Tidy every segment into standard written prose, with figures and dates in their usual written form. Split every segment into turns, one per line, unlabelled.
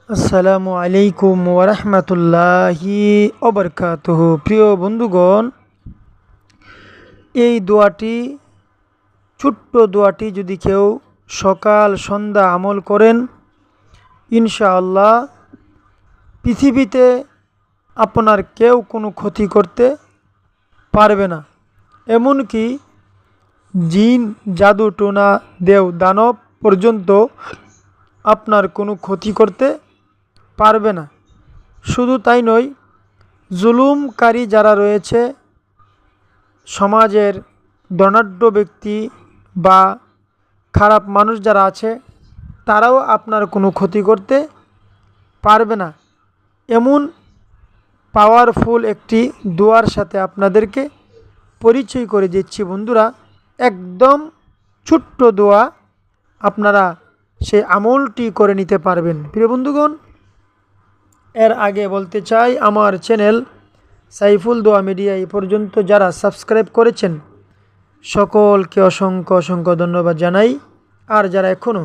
আসসালামু আলাইকুম ওরহমতুল্লাহি ওবরকাতুহু। প্রিয় বন্ধুগণ, এই দোয়াটি, ছোট্ট দোয়াটি যদি কেউ সকাল সন্ধ্যা আমল করেন, ইনশাআল্লাহ পৃথিবীতে আপনার কেউ কোনো ক্ষতি করতে পারবে না। এমনকি জিন, জাদু টোনা, দেব দানব পর্যন্ত আপনার কোনো ক্ষতি করতে পারবে না। শুধু তাই নয়, জুলুমকারী যারা রয়েছে, সমাজের ধনাঢ্য ব্যক্তি বা খারাপ মানুষ যারা আছে, তারাও আপনার কোনো ক্ষতি করতে পারবে না। এমন পাওয়ারফুল একটি দোয়ার সাথে আপনাদেরকে পরিচয় করে দিচ্ছি বন্ধুরা। একদম ছোট্ট দোয়া, আপনারা সেই আমলটি করে নিতে পারবেন। প্রিয় বন্ধুগণ, এর আগে বলতে চাই, আমার চ্যানেল সাইফুল দোয়া মিডিয়া এই পর্যন্ত যারা সাবস্ক্রাইব করেছেন, সকলকে অসংখ্য অসংখ্য ধন্যবাদ জানাই। আর যারা এখনও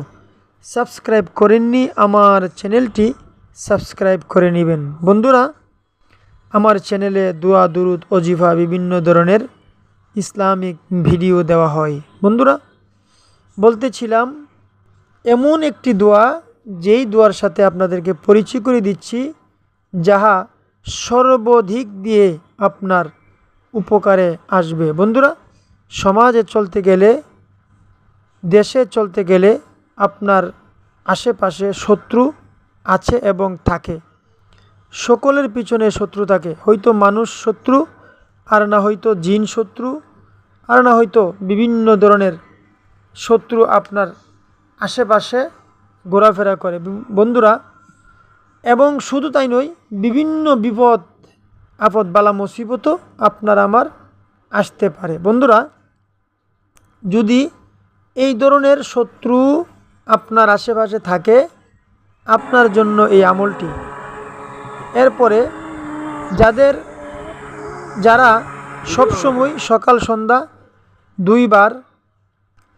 সাবস্ক্রাইব করেননি, আমার চ্যানেলটি সাবস্ক্রাইব করে নেবেন। বন্ধুরা, আমার চ্যানেলে দোয়া, দুরুদ, ওজিফা, বিভিন্ন ধরনের ইসলামিক ভিডিও দেওয়া হয়। বন্ধুরা, বলতেছিলাম, এমন একটি দোয়া, যেই দোয়ার সাথে আপনাদেরকে পরিচয় করে দিচ্ছি, যাহা সর্বাধিক দিয়ে আপনার উপকারে আসবে। বন্ধুরা, সমাজে চলতে গেলে, দেশে চলতে গেলে আপনার আশেপাশে শত্রু আছে এবং থাকে। সকলের পিছনে শত্রু থাকে। হয়তো মানুষ শত্রু, আর না হয়তো জিন শত্রু, আর না হয়তো বিভিন্ন ধরনের শত্রু আপনার আশেপাশে ঘোরাফেরা করে বন্ধুরা। এবং শুধু তাই নয়, বিভিন্ন বিপদ আপদ বালা মুসিবতও আপনার আমার আসতে পারে। বন্ধুরা, যদি এই ধরনের শত্রু আপনার আশেপাশে থাকে, আপনার জন্য এই আমলটি। এরপরে যারা সবসময় সকাল সন্ধ্যা 2 বার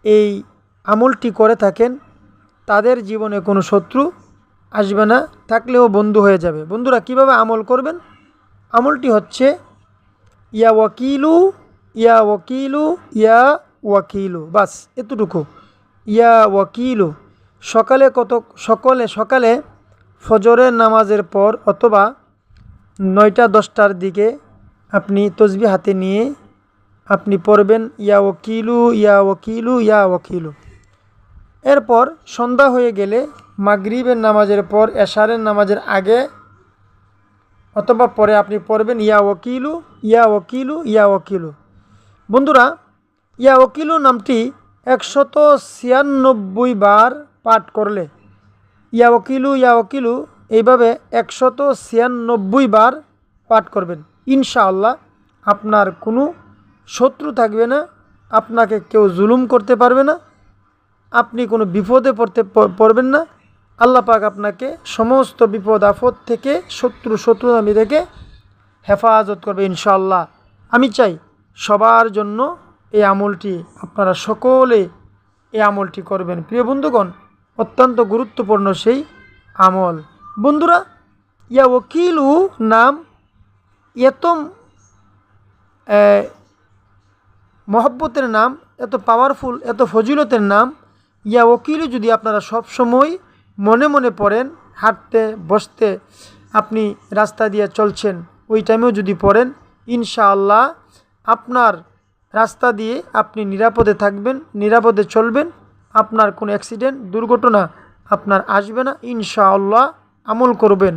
এই আমলটি করে থাকেন, তাদের জীবনে কোনো শত্রু আসবে না, থাকলেও বন্ধু হয়ে যাবে। বন্ধুরা, কিভাবে আমল করবেন? আমলটি হচ্ছে ইয়া ওয়াকিলু, ইয়া ওয়াকিলু, ইয়া ওয়াকিলু, বাস এতটুকু। ইয়া ওয়াকিলু সকালে ফজরের নামাজের পর অথবা 9টা-10টার দিকে আপনি তসবিহ হাতে নিয়ে আপনি পড়বেন ইয়া ওয়াকিলু, ইয়া ওয়াকিলু, ইয়া ওয়াকিলু। এরপর সন্ধ্যা হয়ে গেলে মাগরিবের নামাজের পর, এশারের নামাজের আগে অথবা পরে আপনি পড়বেন ইয়া ওয়াকিলু, ইয়া ওয়াকিলু, ইয়া ওয়াকিলু। বন্ধুরা, ইয়া ওয়াকিলু নামটি 196 বার পাঠ করলে, ইয়া ওয়াকিলু, ইয়া ওয়াকিলু এইভাবে 196 বার পাঠ করবেন, ইনশাআল্লাহ আপনার কোনো শত্রু থাকবে না, আপনাকে কেউ জুলুম করতে পারবে না, আপনি কোনো বিপদে পড়বেন না। আল্লাহ পাক আপনাকে সমস্ত বিপদ আপদ থেকে, শত্রুতামি থেকে হেফাজত করবে ইনশাআল্লাহ। আমি চাই সবার জন্য এই আমলটি, আপনারা সকলে এই আমলটি করবেন। প্রিয় বন্ধুগণ, অত্যন্ত গুরুত্বপূর্ণ সেই আমল। বন্ধুরা, ইয়া ওয়াকিলু নাম এত মহব্বতের নাম, এত পাওয়ারফুল, এত ফজিলতের নাম। ইয়া ওয়াকিলু যদি আপনারা সব সময় মনে মনে পড়েন, হাঁটতে বসতে, আপনি রাস্তা দিয়ে চলছেন, ওই টাইমেও যদি পড়েন, ইনশাআল্লাহ আপনার রাস্তা দিয়ে আপনি নিরাপদে থাকবেন, নিরাপদে চলবেন, আপনার কোনো অ্যাক্সিডেন্ট, দুর্ঘটনা আপনার আসবে না। ইনশাআল্লাহ আমল করবেন।